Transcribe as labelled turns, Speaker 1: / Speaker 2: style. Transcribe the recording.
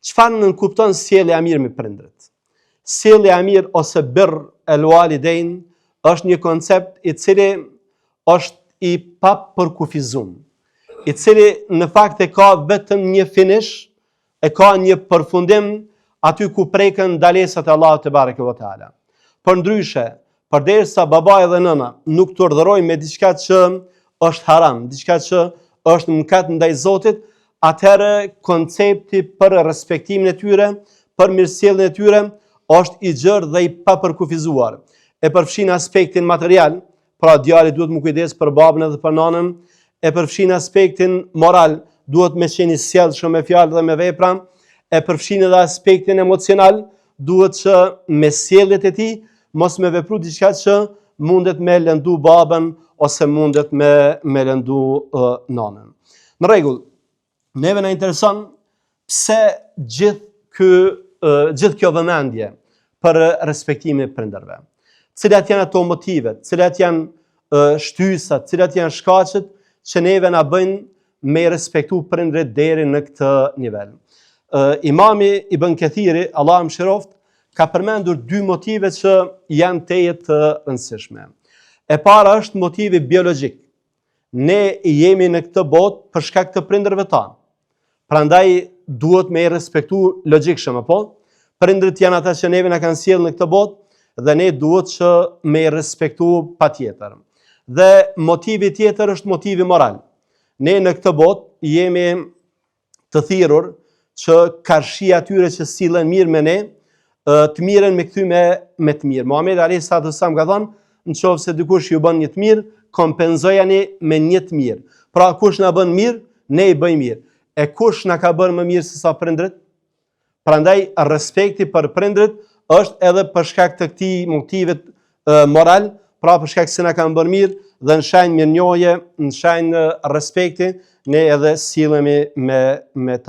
Speaker 1: Çfarë nënkupton sjellja e mirë me prindrit? Sjellja e mirë ose birr el walidain është një koncept i cili është i papërkufizuar, i cili në fakt e ka vetëm një finish, e ka një përfundim aty ku preken ndalesat e Allahut te bareke ve teala. Përndryshe, përderisa babai dhe nëna nuk të urdhërojnë me diçka që është haram, diçka që është mëkat ndaj Zotit, atëherë koncepti për respektimin e tyre, për mirësjelljen e tyre është i gjerë dhe i papërkufizuar. E përfshin aspektin material, pra djali duhet më kujdes për babën edhe për nanën, e përfshin aspektin moral, duhet me qenë i sjellshëm me fjalë dhe me vepra, e përfshin edhe aspektin emocional, duhet që me sjelljet e tij mos me vepru diçka që mundet me lëndu babën ose mundet me lëndu nanën. Në rregull, neve na intereson pse gjithë kjo vëmendje për respektimin e prindërve. Cilat janë ato motivet, cilat janë shtysat, cilat janë shkaqet që neve na bëjnë me respektu prindrit deri në këtë nivel. Imami Ibn Kathiri, Allah mëshiroft, ka përmendur dy motive që janë teje të rëndësishme. E para është motivi biologjik. Ne jemi në këtë botë për shkak të prindërve tanë. Prandaj duhet me i respektu logjikshëm, apo? Prindrit janë ata që neve na kanë sjellë në këtë botë dhe ne duhet që me i respektu patjetër. Dhe motivi tjetër është motivi moral. Ne në këtë botë jemi të thirrur që karshi atyre që sillen mirë me ne, të mirën me kthy me të mirë. Muhamedi alayhis salam ka thënë, nëse dikush ju bën një të mirë, kompenzojani me një të mirë. Pra kush na bën mirë, ne i bëjmë mirë. E kush na ka bërë më mirë se sa prindrit? Prandaj respekti për prindrit është edhe për shkak të këtij motivit moral, pra për shkak se na kanë bërë mirë dhe në shenjë mirënjohje, në shenjë respekti, ne edhe sillemi me ta.